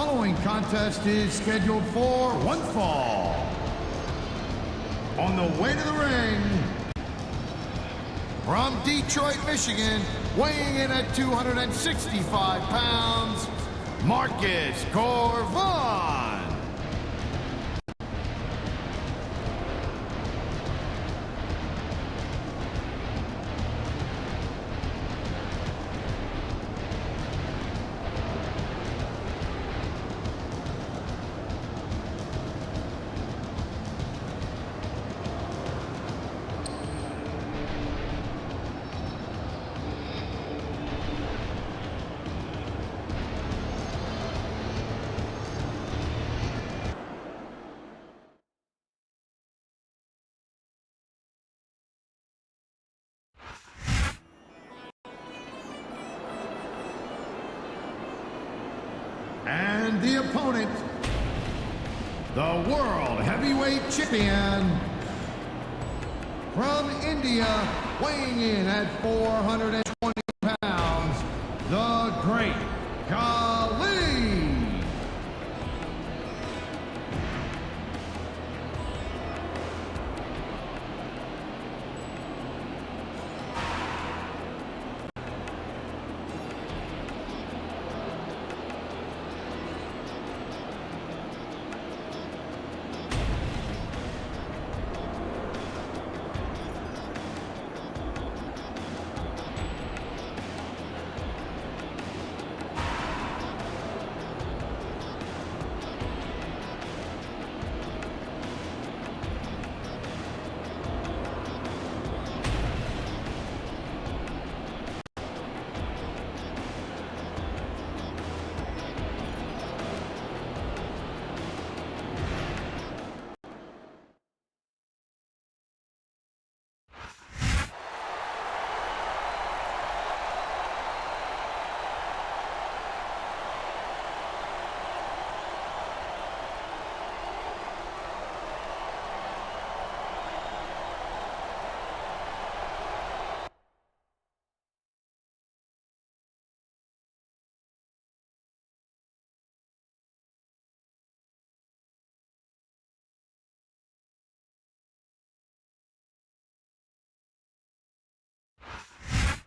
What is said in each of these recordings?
following contest is scheduled for one fall. On the way to the ring, from Detroit, Michigan, weighing in at 265 pounds, Marcus Corvon. And the opponent, the World Heavyweight Champion, from India, weighing in at 420 pounds, the Great Khali.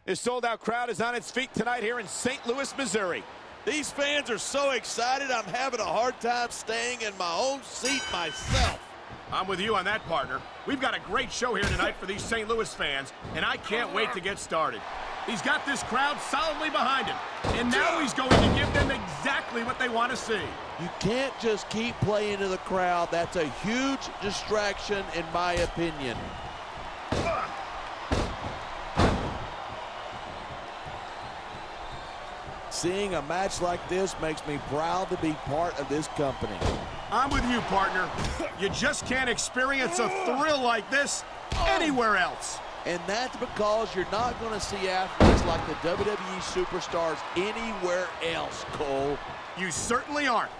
This sold-out crowd is on its feet tonight here in St. Louis, Missouri. These fans are so excited, I'm having a hard time staying in my own seat myself. I'm with you on that, partner. We've got a great show here tonight for these St. Louis fans, and I can't wait to get started. He's got this crowd solidly behind him, and now he's going to give them exactly what they want to see. You can't just keep playing to the crowd. That's a huge distraction, in my opinion. Seeing a match like this makes me proud to be part of this company. I'm with you, partner. You just can't experience a thrill like this anywhere else. And that's because you're not going to see athletes like the WWE superstars anywhere else, Cole. You certainly aren't.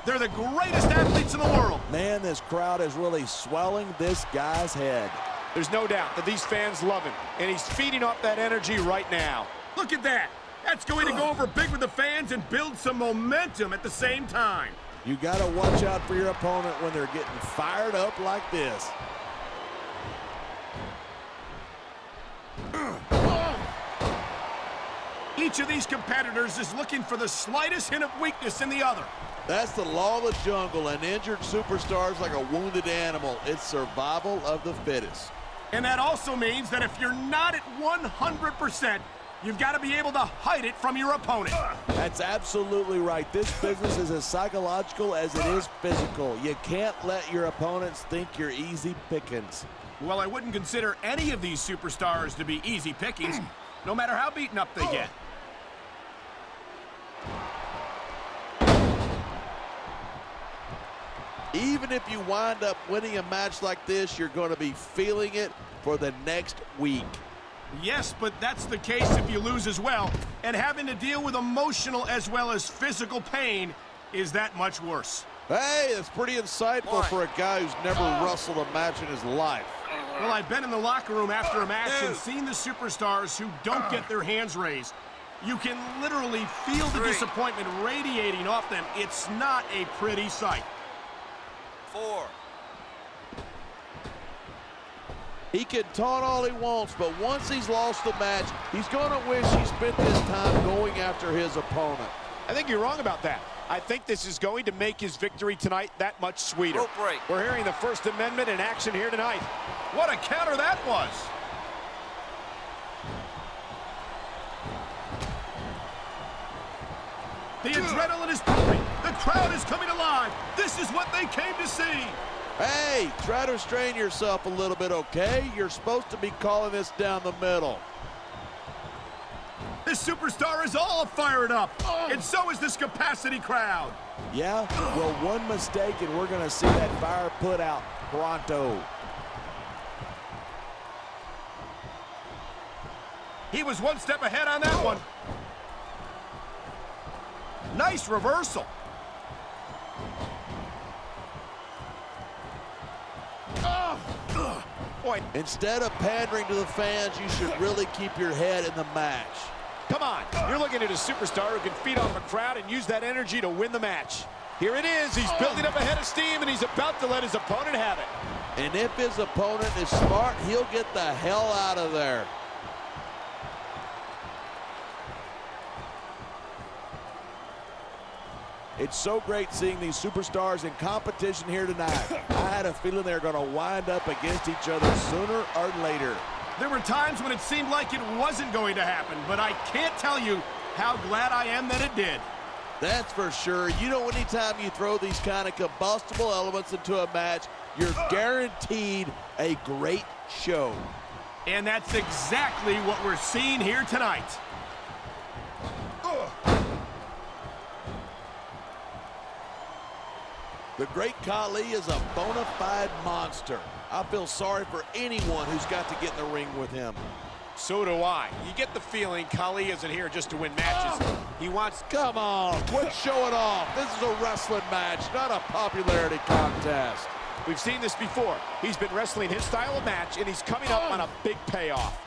They're the greatest athletes in the world. Man, this crowd is really swelling this guy's head. There's no doubt that these fans love him, and he's feeding off that energy right now. Look at that. That's going to go over big with the fans and build some momentum at the same time. You got to watch out for your opponent when they're getting fired up like this. Each of these competitors is looking for the slightest hint of weakness in the other. That's the law of the jungle, and injured superstars like a wounded animal. It's survival of the fittest. And that also means that if you're not at 100%, you've got to be able to hide it from your opponent. That's absolutely right. This business is as psychological as it is physical. You can't let your opponents think you're easy pickings. Well, I wouldn't consider any of these superstars to be easy pickings, no matter how beaten up they get. Even if you wind up winning a match like this, you're going to be feeling it for the next week. Yes, but that's the case if you lose as well, and having to deal with emotional as well as physical pain is that much worse. Hey, that's pretty insightful for a guy who's never wrestled a match in his life. Well, I've been in the locker room after a match and seen the superstars who don't get their hands raised. You can literally feel the disappointment radiating off them. It's not a pretty sight. 4. He can taunt all he wants, but once he's lost the match, he's going to wish he spent this time going after his opponent. I think you're wrong about that. I think this is going to make his victory tonight that much sweeter. Rope break. We're hearing the First Amendment in action here tonight. What a counter that was. The adrenaline is pumping. The crowd is coming alive. This is what they came to see. Hey, try to restrain yourself a little bit, okay? You're supposed to be calling this down the middle. This superstar is all fired up, and so is this capacity crowd. Yeah? Well, one mistake and we're going to see that fire put out pronto. He was one step ahead on that one. Nice reversal. Boy, Instead of pandering to the fans, you should really keep your head in the match. come on. You're looking at a superstar who can feed off a crowd and use that energy to win the match. Here it is. He's building up a head of steam, and he's about to let his opponent have it. And if his opponent is smart, he'll get the hell out of there. It's so great seeing these superstars in competition here tonight. I had a feeling they were going to wind up against each other sooner or later. There were times when it seemed like it wasn't going to happen, but I can't tell you how glad I am that it did. That's for sure. You know, anytime you throw these kind of combustible elements into a match, you're guaranteed a great show. And that's exactly what we're seeing here tonight. The great Khali is a bona fide monster. I feel sorry for anyone who's got to get in the ring with him. So do I. You get the feeling Khali isn't here just to win matches. He wants... Come on, quit showing off. This is a wrestling match, not a popularity contest. We've seen this before. He's been wrestling his style of match, and he's coming up on a big payoff.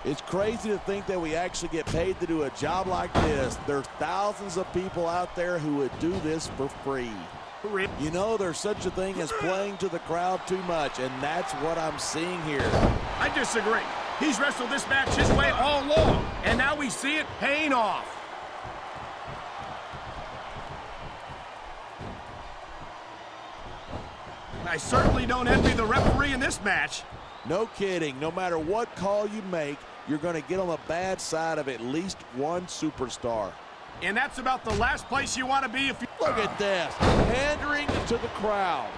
It's crazy to think that we actually get paid to do a job like this. There's thousands of people out there who would do this for free. You know, there's such a thing as playing to the crowd too much, and that's what I'm seeing here. I disagree. He's wrestled this match his way all along, and now we see it paying off. I certainly don't envy the referee in this match. No kidding. No matter what call you make, you're going to get on the bad side of at least one superstar. And that's about the last place you want to be if you... Look at this, pandering to the crowd.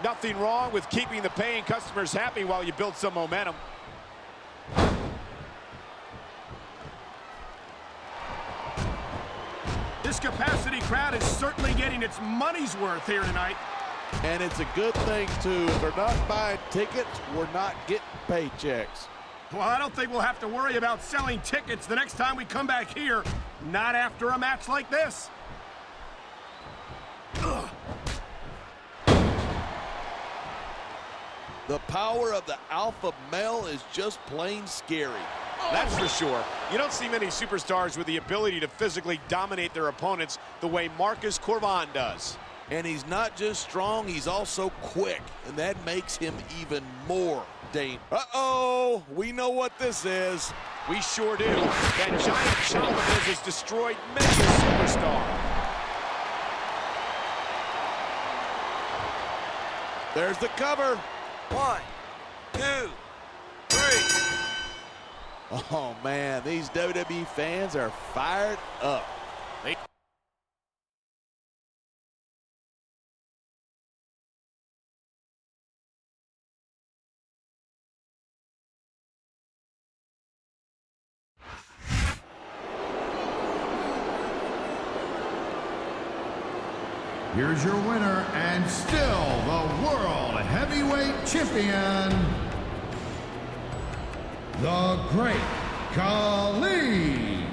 Nothing wrong with keeping the paying customers happy while you build some momentum. This capacity crowd is certainly getting its money's worth here tonight. And it's a good thing, too. If they're not buying tickets, we're not getting paychecks. Well, I don't think we'll have to worry about selling tickets the next time we come back here. Not after a match like this. The power of the alpha male is just plain scary. That's for sure. You don't see many superstars with the ability to physically dominate their opponents the way Marcus Corvan does. And he's not just strong, he's also quick. And that makes him even more dangerous. Uh-oh, we know what this is. We sure do. That giant chop of his has destroyed many a superstar. There's the cover. 1, 2, 3. Oh, man, these WWE fans are fired up. Here's your winner and still the World Heavyweight Champion, the Great Khali.